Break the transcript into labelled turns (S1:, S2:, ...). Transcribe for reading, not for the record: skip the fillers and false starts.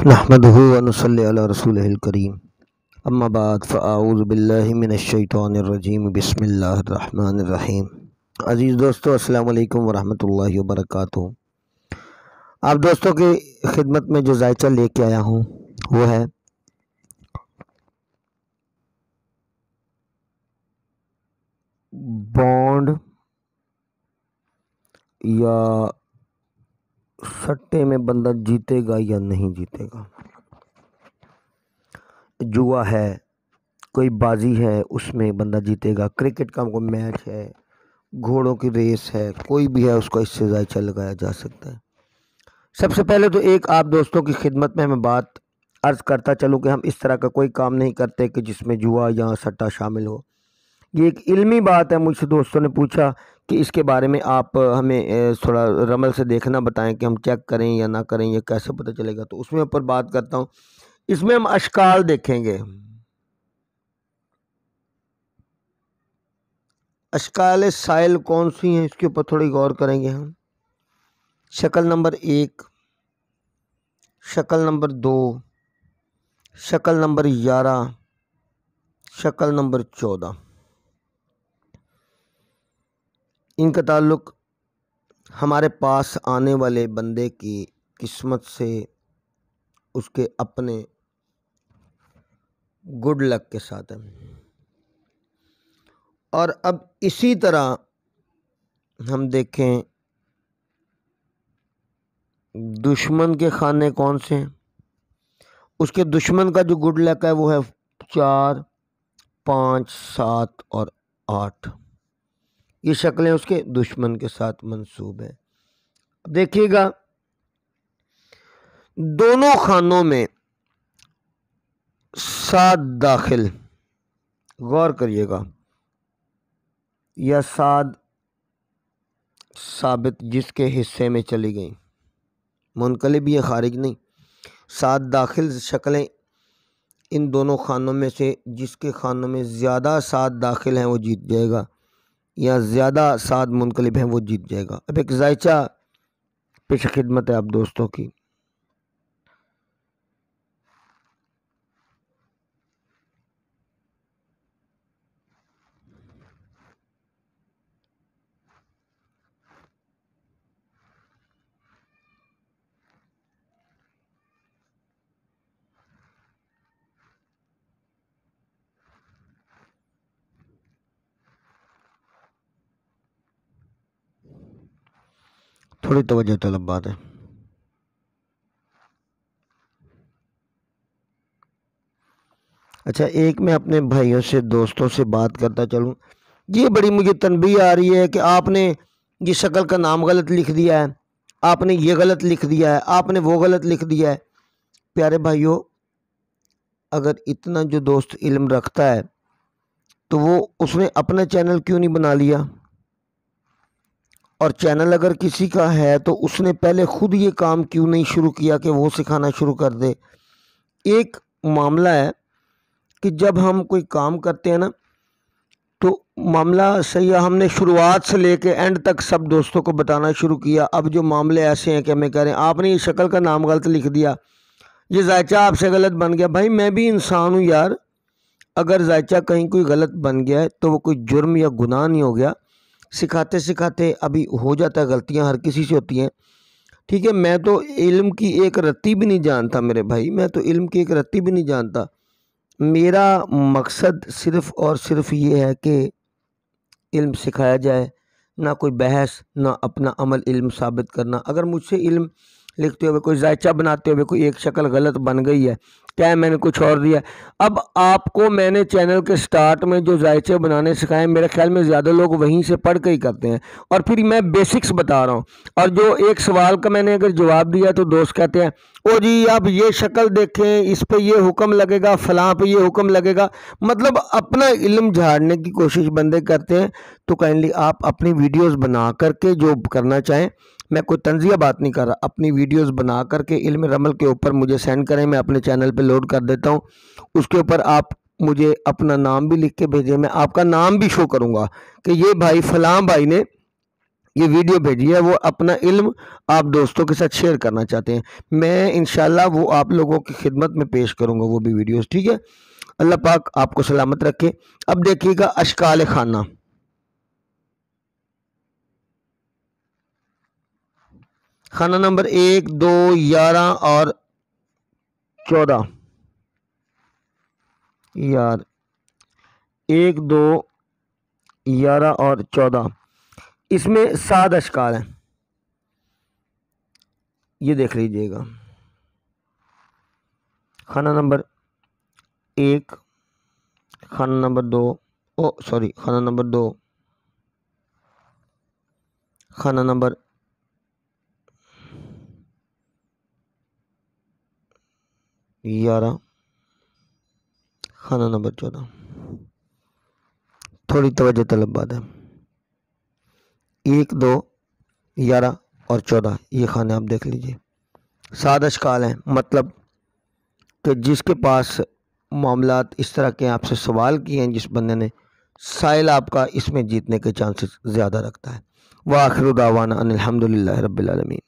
S1: نحمده ونصلي على رسوله الكريم اما بعد فاعوذ باللہ من الشیطان الرجیم بسم اللہ الرحمن الرحیم۔ عزیز دوستو، السلام علیکم ورحمۃ اللہ وبرکاتہ۔ آپ دوستوں کی خدمت میں جو ذائچہ لے کے آیا ہوں وہ ہے بانڈ یا سٹے میں بندہ جیتے گا یا نہیں جیتے گا۔ جوا ہے، کوئی بازی ہے، اس میں بندہ جیتے گا۔ کرکٹ کا کوئی میچ ہے، گھوڑوں کی ریس ہے، کوئی بھی ہے، اس کو اس سے ذائچہ لگایا جا سکتا ہے۔ سب سے پہلے تو ایک آپ دوستوں کی خدمت میں بات عرض کرتا چلوں کہ ہم اس طرح کا کوئی کام نہیں کرتے کہ جس میں جوا یا سٹا شامل ہو۔ یہ ایک علمی بات ہے۔ مجھ سے دوستوں نے پوچھا کہ اس کے بارے میں آپ ہمیں تھوڑا رمل سے دیکھنا بتائیں کہ ہم چیک کریں یا نہ کریں، یہ کیسے پتہ چلے گا۔ تو اس میں اوپر بات کرتا ہوں۔ اس میں ہم اشکال دیکھیں گے۔ اشکال سائل کون سی ہیں، اس کے اوپر تھوڑی غور کریں گے ہم۔ شکل نمبر 1، شکل نمبر 2، شکل نمبر 11، شکل نمبر 14۔ ان کا تعلق ہمارے پاس آنے والے بندے کی قسمت سے، اس کے اپنے گڈ لک کے ساتھ ہے۔ اور اب اسی طرح ہم دیکھیں دشمن کے خانے کون سے ہیں۔ اس کے دشمن کا جو گڈ لک ہے وہ ہے 4، 5، 7 اور 8۔ یہ شکلیں اس کے دشمن کے ساتھ منسوب ہیں۔ دیکھیے گا دونوں خانوں میں 7 داخل، غور کریے گا، یا 7 ثابت جس کے حصے میں چلی گئیں، منقلب یا خارج نہیں، 7 داخل شکلیں ان دونوں خانوں میں سے جس کے خانوں میں زیادہ 7 داخل ہیں وہ جیت جائے گا، یا زیادہ 7 منقلب ہیں وہ جیت جائے گا۔ اب ایک ذائچہ پیش خدمت ہے آپ دوستوں کی۔ تھوڑی توجہ طلب بات ہے۔ اچھا، ایک میں اپنے بھائیوں سے دوستوں سے بات کرتا چلوں۔ یہ بڑی مجھے تنبیہ آ رہی ہے کہ آپ نے یہ شکل کا نام غلط لکھ دیا ہے، آپ نے یہ غلط لکھ دیا ہے، آپ نے وہ غلط لکھ دیا ہے۔ پیارے بھائیوں، اگر اتنا جو دوست علم رکھتا ہے تو وہ اس نے اپنا چینل کیوں نہیں بنا لیا؟ اور چینل اگر کسی کا ہے تو اس نے پہلے خود یہ کام کیوں نہیں شروع کیا کہ وہ سکھانا شروع کر دے؟ ایک معاملہ ہے کہ جب ہم کوئی کام کرتے ہیں نا تو معاملہ صحیح ہے، ہم نے شروعات سے لے کے اینڈ تک سب دوستوں کو بتانا شروع کیا۔ اب جو معاملے ایسے ہیں کہ ہمیں کہہ رہے ہیں آپ نے یہ شکل کا نام غلط لکھ دیا، یہ ذائچہ آپ سے غلط بن گیا۔ بھائی میں بھی انسان ہوں یار، اگر ذائچہ کہیں کوئی غلط بن گیا ہے تو وہ کوئی جرم یا گناہ نہیں ہو گیا۔ سکھاتے سکھاتے ابھی ہو جاتا ہے، غلطیاں ہر کسی سے ہوتی ہیں، ٹھیک ہے۔ میں تو علم کی ایک رتی بھی نہیں جانتا میرے بھائی، میں تو علم کی ایک رتی بھی نہیں جانتا۔ میرا مقصد صرف اور صرف یہ ہے کہ علم سکھایا جائے، نہ کوئی بحث، نہ اپنا عمل علم ثابت کرنا۔ اگر مجھ سے علم لکھتے ہوئے کوئی ذائچہ بناتے ہوئے کوئی ایک شکل غلط بن گئی ہے، کیا ہے میں نے کچھ اور دیا ہے۔ اب آپ کو میں نے چینل کے سٹارٹ میں جو ذائچے بنانے سکھائے، میرے خیال میں زیادہ لوگ وہیں سے پڑھ کے ہی کرتے ہیں، اور پھر میں بیسکس بتا رہا ہوں۔ اور جو ایک سوال کا میں نے اگر جواب دیا تو دوست کہتے ہیں او جی اب یہ شکل دیکھیں، اس پہ یہ حکم لگے گا، فلاں پہ یہ حکم لگے گا، مطلب اپنا علم جھاڑنے کی کوشش بندے کرتے ہیں۔ تو کائنڈلی آپ اپنی ویڈیوز بنا کر کے جو کرنا چاہیں، میں کوئی تنزیہ بات نہیں کر رہا، اپنی ویڈیوز بنا کر کے علم رمل کے اوپر مجھے سینڈ کریں، میں اپنے چینل پہ لوڈ کر دیتا ہوں۔ اس کے اوپر آپ مجھے اپنا نام بھی لکھ کے بھیجیں، میں آپ کا نام بھی شو کروں گا کہ یہ بھائی فلاں بھائی نے یہ ویڈیو بھیجی ہے، وہ اپنا علم آپ دوستوں کے ساتھ شیئر کرنا چاہتے ہیں، میں انشاءاللہ وہ آپ لوگوں کی خدمت میں پیش کروں گا وہ بھی ویڈیوز، ٹھیک ہے؟ اللہ پاک آپ کو سلامت رکھے۔ اب دیکھیے گا اشکال خانہ، خانہ نمبر 1 2 11 اور 14، یار 1 2 11 اور 14، اس میں 7 اشکال ہیں، یہ دیکھ لیجئے گا۔ خانہ نمبر 1، خانہ نمبر 2، خانہ نمبر 2، خانہ نمبر 11، خانہ نمبر 14۔ تھوڑی توجہ طلب بات ہے، 1 2 11 اور 14، یہ خانے آپ دیکھ لیجئے، 7 اشکال ہیں، مطلب کہ جس کے پاس معاملات اس طرح کے آپ سے سوال کیے ہیں، جس بندے نے، سائل آپ کا اس میں جیتنے کے چانسز زیادہ رکھتا ہے۔ وآخر دعوانا ان الحمدللہ رب العالمین۔